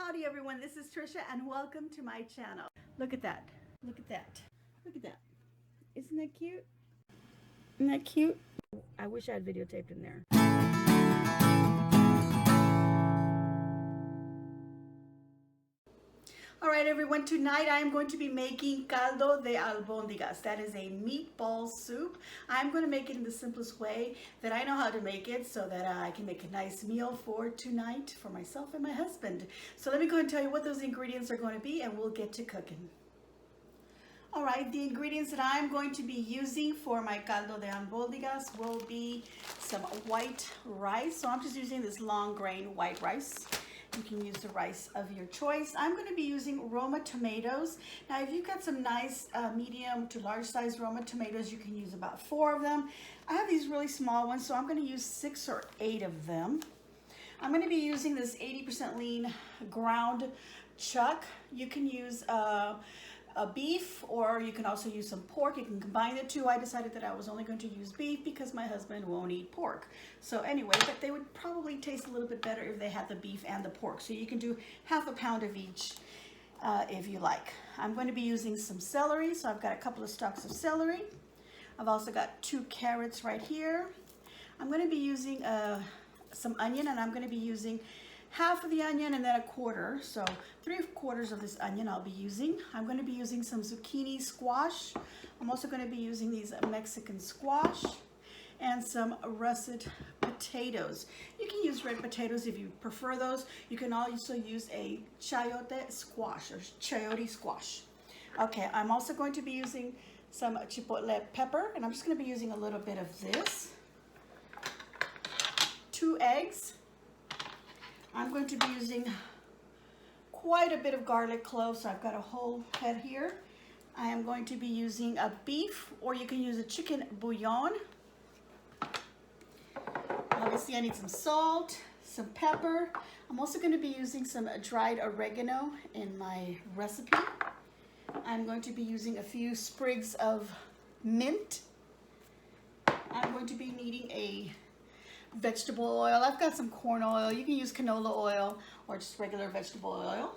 Howdy everyone, this is Tricia and welcome to my channel. Look at that, look at that, look at that. Isn't that cute? Isn't that cute? I wish I had videotaped in there. Alright everyone, tonight I am going to be making caldo de albondigas. That is a meatball soup. I'm going to make it in the simplest way that I know how to make it so that I can make a nice meal for tonight for myself and my husband. So let me go ahead and tell you what those ingredients are going to be and we'll get to cooking. Alright, the ingredients that I'm going to be using for my caldo de albondigas will be some white rice. So I'm just using this long grain white rice. You can use the rice of your choice. I'm going to be using Roma tomatoes. Now, if you've got some nice medium to large size Roma tomatoes, you can use about 4 of them. I have these really small ones, so I'm going to use 6 or 8 of them. I'm going to be using this 80% lean ground chuck. You can use a beef, or you can also use some pork. You can combine the two. I decided that I was only going to use beef because my husband won't eat pork. So anyway, but they would probably taste a little bit better if they had the beef and the pork. So you can do half a pound of each if you like. I'm going to be using some celery. So I've got a couple of stalks of celery. I've also got 2 carrots right here. I'm going to be using some onion, and I'm going to be using half of the onion and then a quarter, so 3/4 of this onion I'll be using. I'm going to be using some zucchini squash. I'm also going to be using these Mexican squash and some russet potatoes. You can use red potatoes if you prefer those. You can also use a chayote squash or chayote squash. Okay, I'm also going to be using some chipotle pepper, and I'm just going to be using a little bit of this. 2 eggs. I'm going to be using quite a bit of garlic cloves, so I've got a whole head here. I am going to be using a beef, or you can use a chicken bouillon. Obviously I need some salt, some pepper. I'm also going to be using some dried oregano in my recipe. I'm going to be using a few sprigs of mint. I'm going to be needing a vegetable oil. I've got some corn oil. You can use canola oil or just regular vegetable oil.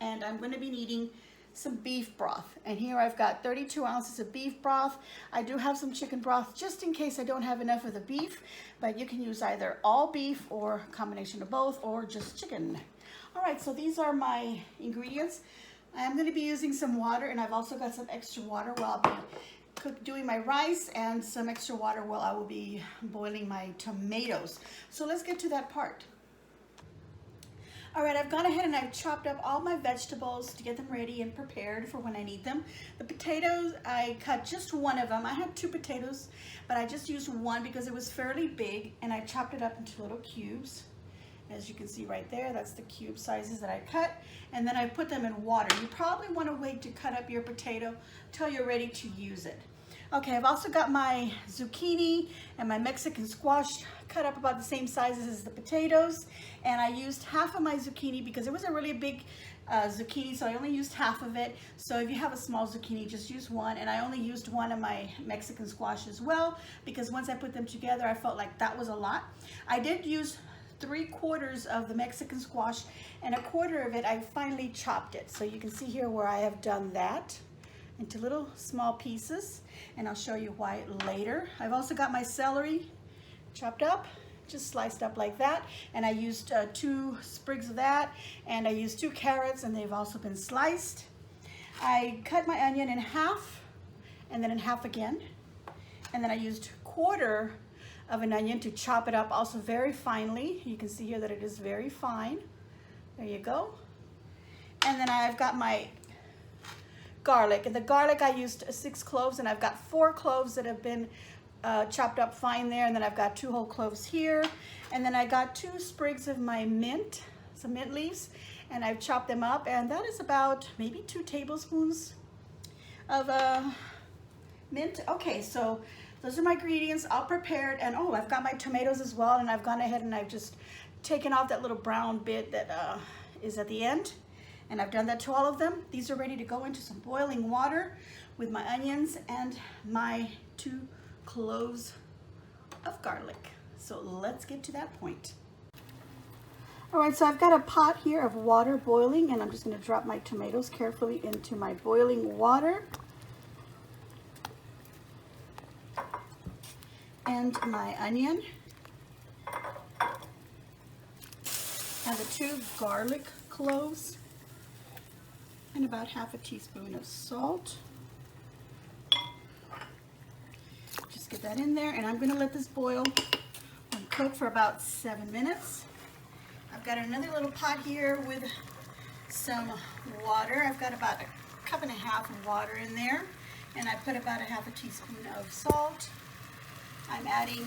And I'm going to be needing some beef broth. And here I've got 32 ounces of beef broth. I do have some chicken broth just in case I don't have enough of the beef, but you can use either all beef or a combination of both or just chicken. All right, so these are my ingredients. I am going to be using some water, and I've also got some extra water while I'll be doing my rice, and some extra water while I will be boiling my tomatoes. So let's get to that part. All right, I've gone ahead and I've chopped up all my vegetables to get them ready and prepared for when I need them. The potatoes, I cut just 1 of them. I had 2 potatoes, but I just used 1 because it was fairly big, and I chopped it up into little cubes. As you can see right there, that's the cube sizes that I cut, and then I put them in water. You probably want to wait to cut up your potato till you're ready to use it. Okay, I've also got my zucchini and my Mexican squash cut up about the same sizes as the potatoes, and I used half of my zucchini because it was a really big zucchini, so I only used half of it. So if you have a small zucchini, just use 1, and I only used 1 of my Mexican squash as well because once I put them together, I felt like that was a lot. I did use 3/4 of the Mexican squash, and 1/4 of it I finally chopped it. So you can see here where I have done that into little small pieces, and I'll show you why later. I've also got my celery chopped up, just sliced up like that, and I used 2 sprigs of that, and I used 2 carrots, and they've also been sliced. I cut my onion in half, and then in half again, and then I used 1/4 of an onion to chop it up also very finely. You can see here that it is very fine. There you go. And then I've got my garlic, and the garlic I used 6 cloves, and I've got 4 cloves that have been chopped up fine there, and then I've got 2 whole cloves here, and then I got 2 sprigs of my mint, some mint leaves, and I've chopped them up, and that is about maybe 2 tablespoons of mint. Okay, so those are my ingredients all prepared, and oh, I've got my tomatoes as well, and I've gone ahead and I've just taken off that little brown bit that is at the end, and I've done that to all of them. These are ready to go into some boiling water with my onions and my 2 cloves of garlic. So let's get to that point. All right, so I've got a pot here of water boiling, and I'm just going to drop my tomatoes carefully into my boiling water. And my onion. And the 2 garlic cloves. And about half a teaspoon of salt. Just get that in there, and I'm going to let this boil and cook for about 7 minutes. I've got another little pot here with some water. I've got about a cup and a half of water in there, and I put about a half a teaspoon of salt. I'm adding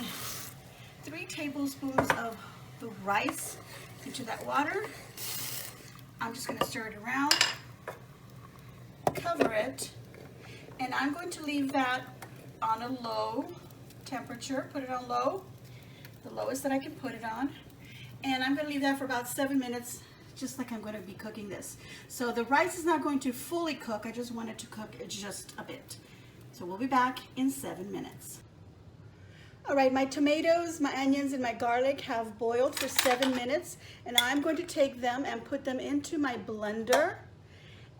3 tablespoons of the rice into that water. I'm just going to stir it around, cover it, and I'm going to leave that on a low temperature. Put it on low, the lowest that I can put it on. And I'm going to leave that for about 7 minutes, just like I'm going to be cooking this. So the rice is not going to fully cook. I just want it to cook just a bit. So we'll be back in 7 minutes. All right, my tomatoes, my onions, and my garlic have boiled for 7 minutes. And I'm going to take them and put them into my blender.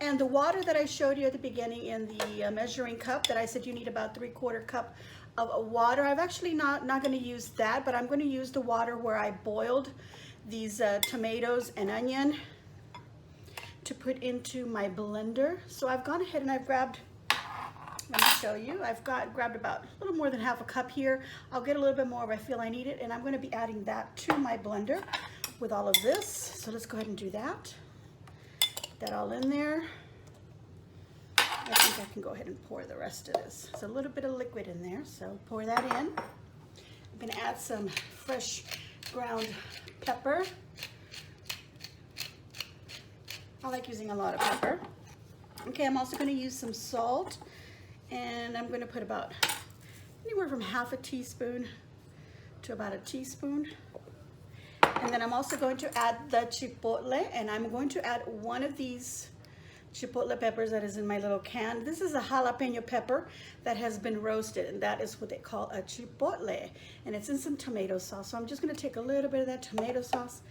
And the water that I showed you at the beginning in the measuring cup that I said you need about 3/4 cup of water, I'm actually not going to use that, but I'm going to use the water where I boiled these tomatoes and onion to put into my blender. So I've gone ahead and I've grabbed, let me show you, I've grabbed about a little more than half a cup here. I'll get a little bit more if I feel I need it, and I'm going to be adding that to my blender with all of this. So let's go ahead and do that. Put that all in there. I think I can go ahead and pour the rest of this. There's a little bit of liquid in there, so pour that in. I'm going to add some fresh ground pepper. I like using a lot of pepper. Okay, I'm also going to use some salt, and I'm going to put about anywhere from half a teaspoon to about a teaspoon. And then I'm also going to add the chipotle, and I'm going to add one of these chipotle peppers that is in my little can. This is a jalapeno pepper that has been roasted, and that is what they call a chipotle, and it's in some tomato sauce. So I'm just going to take a little bit of that tomato sauce.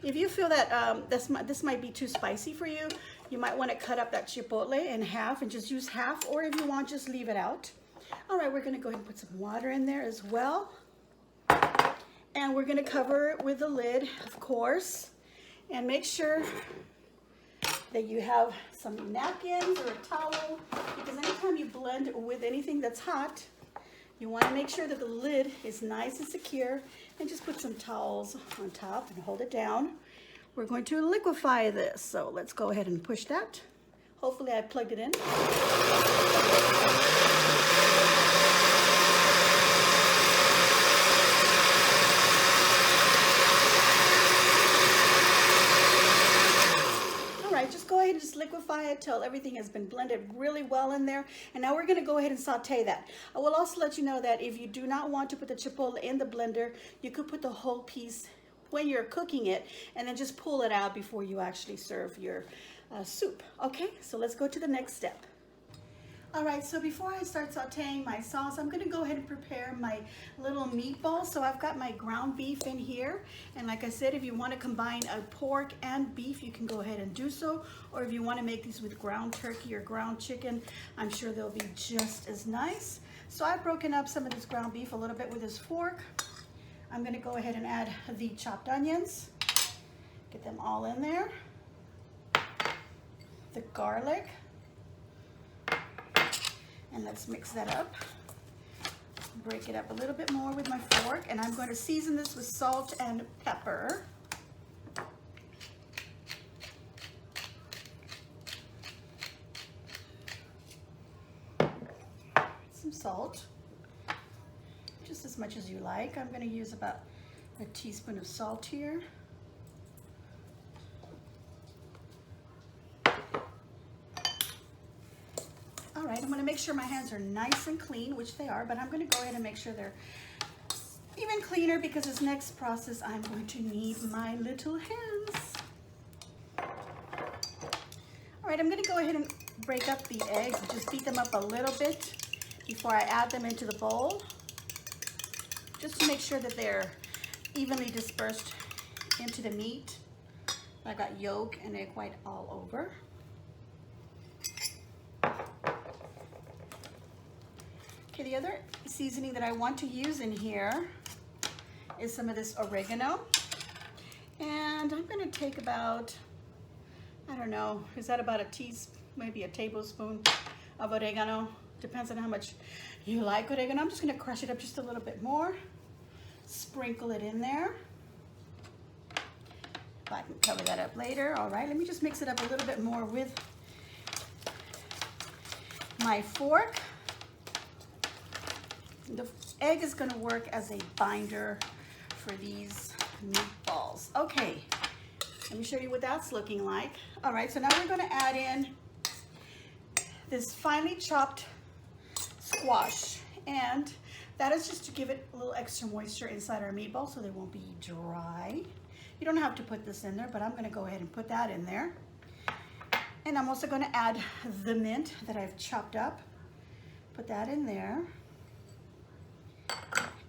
If you feel that this might be too spicy for you, you might want to cut up that chipotle in half and just use half, or if you want, just leave it out. All right, we're going to go ahead and put some water in there as well, and we're going to cover it with the lid, of course, and make sure that you have some napkins or a towel, because anytime you blend with anything that's hot, you want to make sure that the lid is nice and secure, and just put some towels on top and hold it down. We're going to liquefy this, so let's go ahead and push that. Hopefully I plugged it in. Just liquefy it till everything has been blended really well in there. And now we're going to go ahead and saute that. I will also let you know that if you do not want to put the chipotle in the blender, you could put the whole piece when you're cooking it, and then just pull it out before you actually serve your soup. Okay, so let's go to the next step. All right, so before I start sauteing my sauce, I'm gonna go ahead and prepare my little meatballs. So I've got my ground beef in here. And like I said, if you wanna combine a pork and beef, you can go ahead and do so. Or if you wanna make these with ground turkey or ground chicken, I'm sure they'll be just as nice. So I've broken up some of this ground beef a little bit with this fork. I'm gonna go ahead and add the chopped onions. Get them all in there. The garlic. And let's mix that up. Break it up a little bit more with my fork, and I'm going to season this with salt and pepper. Some salt, just as much as you like. I'm going to use about a teaspoon of salt here. All right, I'm going to make sure my hands are nice and clean, which they are, but I'm going to go ahead and make sure they're even cleaner, because this next process I'm going to need my little hands. All right, I'm going to go ahead and break up the eggs and just beat them up a little bit before I add them into the bowl, just to make sure that they're evenly dispersed into the meat. I got yolk and egg white all over. Okay, the other seasoning that I want to use in here is some of this oregano. And I'm gonna take about, I don't know, is that about a teaspoon, maybe a tablespoon of oregano? Depends on how much you like oregano. I'm just gonna crush it up just a little bit more. Sprinkle it in there. I can cover that up later. All right, let me just mix it up a little bit more with my fork. The egg is gonna work as a binder for these meatballs. Okay, let me show you what that's looking like. All right, so now we're gonna add in this finely chopped squash, and that is just to give it a little extra moisture inside our meatball so they won't be dry. You don't have to put this in there, but I'm gonna go ahead and put that in there. And I'm also gonna add the mint that I've chopped up. Put that in there.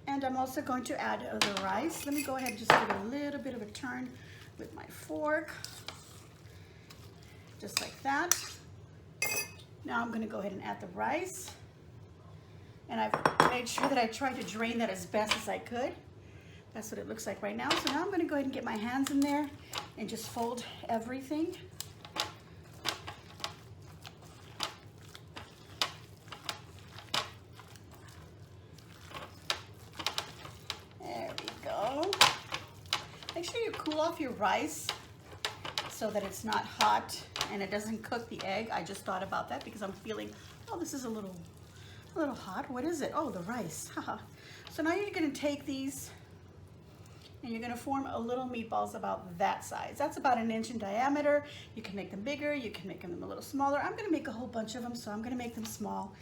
And I'm also going to add the rice. Let me go ahead and just give it a little bit of a turn with my fork. Just like that. Now I'm gonna go ahead and add the rice. And I've made sure that I tried to drain that as best as I could. That's what it looks like right now. So now I'm gonna go ahead and get my hands in there and just fold everything. There we go. Make sure you cool off your rice so that it's not hot and it doesn't cook the egg. I just thought about that because I'm feeling, oh, this is a little hot. What is it? Oh, the rice. So now you're gonna take these and you're gonna form a little meatballs about that size. That's about 1 inch in diameter. You can make them bigger, you can make them a little smaller. I'm gonna make a whole bunch of them, so I'm gonna make them small.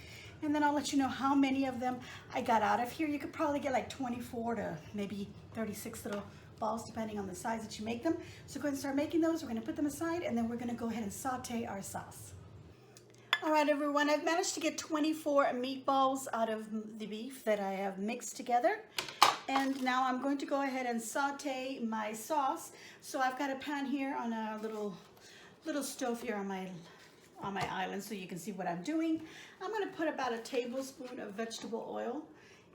And then I'll let you know how many of them I got out of here. You could probably get like 24 to maybe 36 little balls, depending on the size that you make them. So go ahead and start making those. We're gonna put them aside, and then we're gonna go ahead and saute our sauce. All right, everyone, I've managed to get 24 meatballs out of the beef that I have mixed together. And now I'm going to go ahead and saute my sauce. So I've got a pan here on a little stove here on my island so you can see what I'm doing. I'm gonna put about a tablespoon of vegetable oil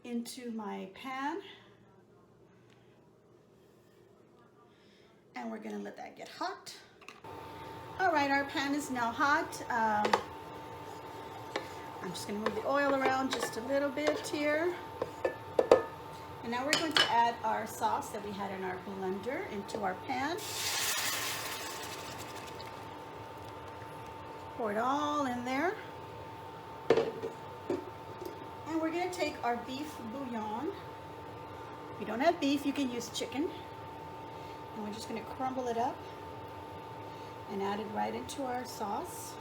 into my pan. And we're gonna let that get hot. All right, our pan is now hot. I'm just gonna move the oil around just a little bit here. And now we're going to add our sauce that we had in our blender into our pan. Pour it all in there. And we're gonna take our beef bouillon. If you don't have beef, you can use chicken. And we're just gonna crumble it up and add it right into our sauce.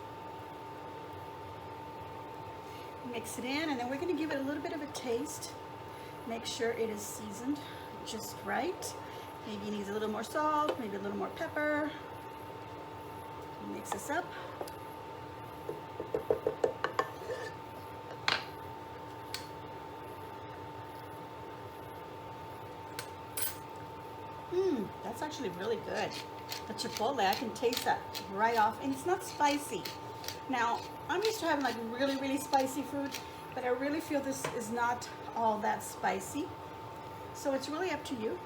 Mix it in, and then we're gonna give it a little bit of a taste. Make sure it is seasoned just right. Maybe it needs a little more salt, maybe a little more pepper. Mix this up. That's actually really good. The chipotle, I can taste that right off, and it's not spicy. Now, I'm used to having like really, really spicy food, but I really feel this is not all that spicy. So it's really up to you.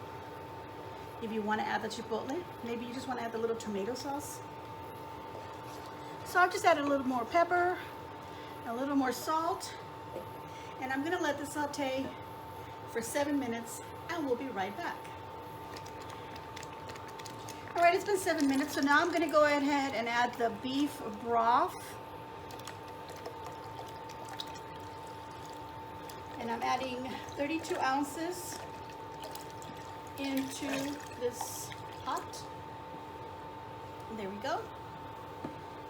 If you want to add the chipotle, maybe you just want to add the little tomato sauce. So I've just added a little more pepper, a little more salt, and I'm gonna let this saute for 7 minutes, and we'll be right back. All right, it's been 7 minutes, so now I'm gonna go ahead and add the beef broth. And I'm adding 32 ounces into this pot. And there we go.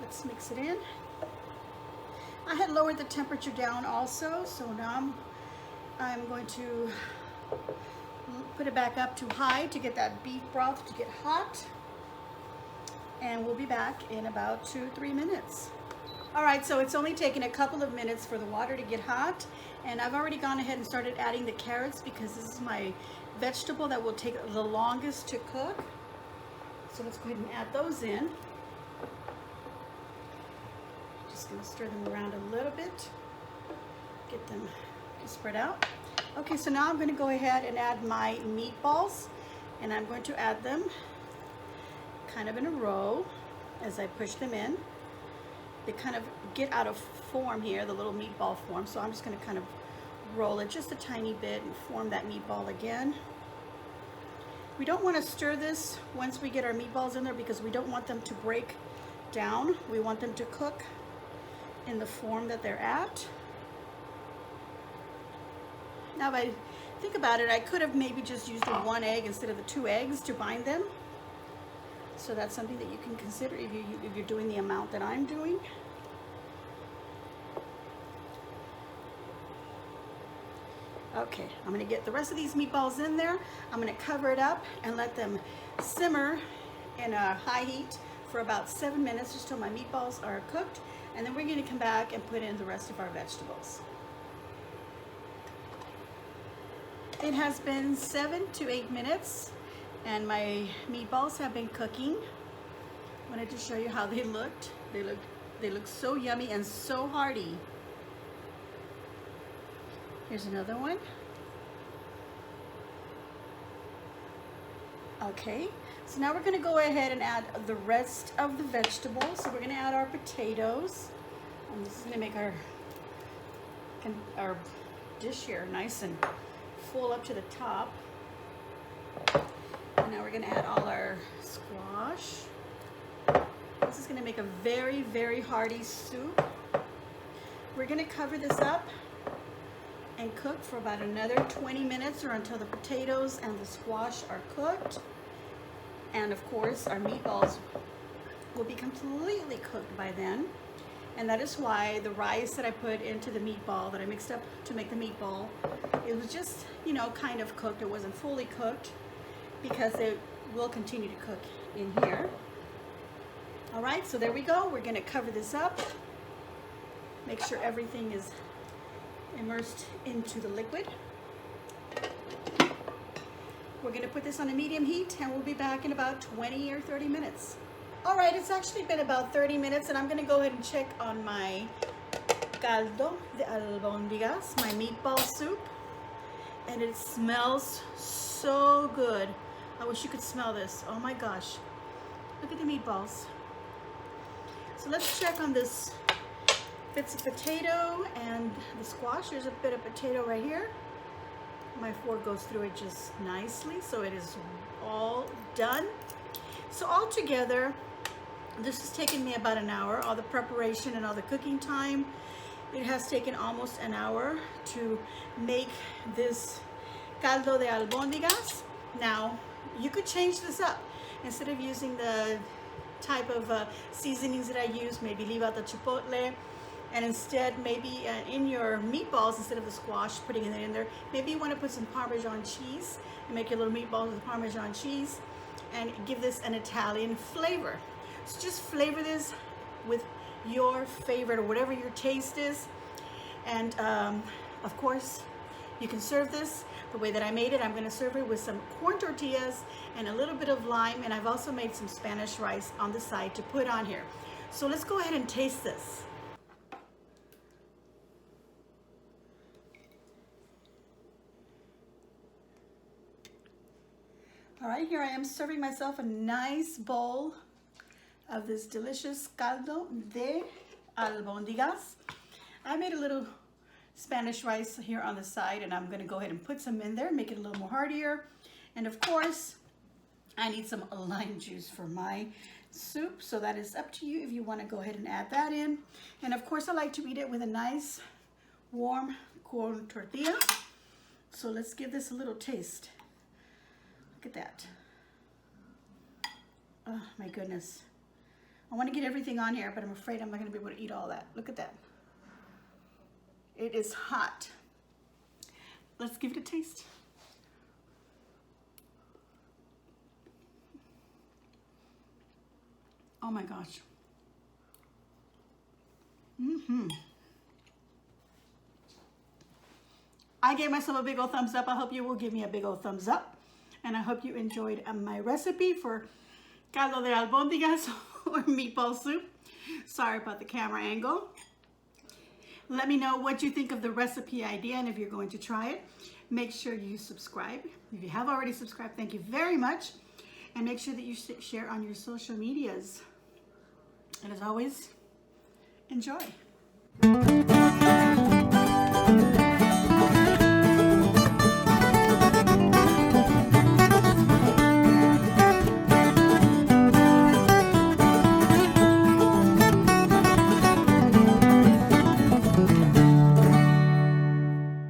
Let's mix it in. I had lowered the temperature down also, so now I'm going to put it back up to high to get that beef broth to get hot. And we'll be back in about 2-3 minutes. All right, so it's only taken a couple of minutes for the water to get hot, and I've already gone ahead and started adding the carrots because this is my vegetable that will take the longest to cook. So let's go ahead and add those in. Just gonna stir them around a little bit, get them spread out. Okay, so now I'm gonna go ahead and add my meatballs, and I'm going to add them kind of in a row as I push them in. They kind of get out of form here, the little meatball form, so I'm just gonna kind of roll it just a tiny bit and form that meatball again. We don't want to stir this once we get our meatballs in there because we don't want them to break down. We want them to cook in the form that they're at. Now if I think about it, I could have maybe just used the 1 egg instead of the 2 eggs to bind them. So that's something that you can consider if you're doing the amount that I'm doing. Okay, I'm gonna get the rest of these meatballs in there. I'm gonna cover it up and let them simmer in a high heat for about 7 minutes, just till my meatballs are cooked. And then we're gonna come back and put in the rest of our vegetables. It has been 7 to 8 minutes and my meatballs have been cooking. I wanted to show you how they looked. They look so yummy and so hearty. Here's another one. Okay, so now we're gonna go ahead and add the rest of the vegetables. So we're gonna add our potatoes. And this is gonna make our dish here nice and full up to the top. And now we're gonna add all our squash. This is gonna make a very, very hearty soup. We're gonna cover this up and cook for about another 20 minutes or until the potatoes and the squash are cooked. And of course, our meatballs will be completely cooked by then. And that is why the rice that I put into the meatball, that I mixed up to make the meatball, it was just, you know, kind of cooked. It wasn't fully cooked because it will continue to cook in here. All right, so there we go. We're gonna cover this up. Make sure everything is immersed into the liquid. We're gonna put this on a medium heat and we'll be back in about 20 or 30 minutes. All right, it's actually been about 30 minutes and I'm gonna go ahead and check on my Caldo de Albondigas, my meatball soup. And it smells so good. I wish you could smell this. Oh my gosh. Look at the meatballs. So let's check on this. If it's a potato and the squash, there's a bit of potato right here. My fork goes through it just nicely, so it is all done. So all together, this has taken me about an hour, all the preparation and all the cooking time. It has taken almost an hour to make this Caldo de Albondigas. Now, you could change this up. Instead of using the type of seasonings that I use, maybe leave out the chipotle, and instead maybe in your meatballs, instead of the squash, putting it in there, maybe you want to put some Parmesan cheese and make your little meatballs with Parmesan cheese and give this an Italian flavor. So just flavor this with your favorite or whatever your taste is. And of course, you can serve this the way that I made it. I'm going to serve it with some corn tortillas and a little bit of lime, and I've also made some Spanish rice on the side to put on here. So let's go ahead and taste this. All right, here I am serving myself a nice bowl of this delicious Caldo de Albondigas. I made a little Spanish rice here on the side, and I'm gonna go ahead and put some in there, make it a little more heartier. And of course, I need some lime juice for my soup, so that is up to you if you wanna go ahead and add that in. And of course, I like to eat it with a nice warm corn tortilla. So let's give this a little taste. Look at that. Oh my goodness. I want to get everything on here, but I'm afraid I'm not going to be able to eat all that. Look at that. It is hot. Let's give it a taste. Oh my gosh. I gave myself a big old thumbs up. I hope you will give me a big old thumbs up. And I hope you enjoyed my recipe for caldo de albondigas or meatball soup. Sorry about the camera angle. Let me know what you think of the recipe idea and if you're going to try it. Make sure you subscribe. If you have already subscribed, thank you very much. And make sure that you share on your social medias. And as always, enjoy.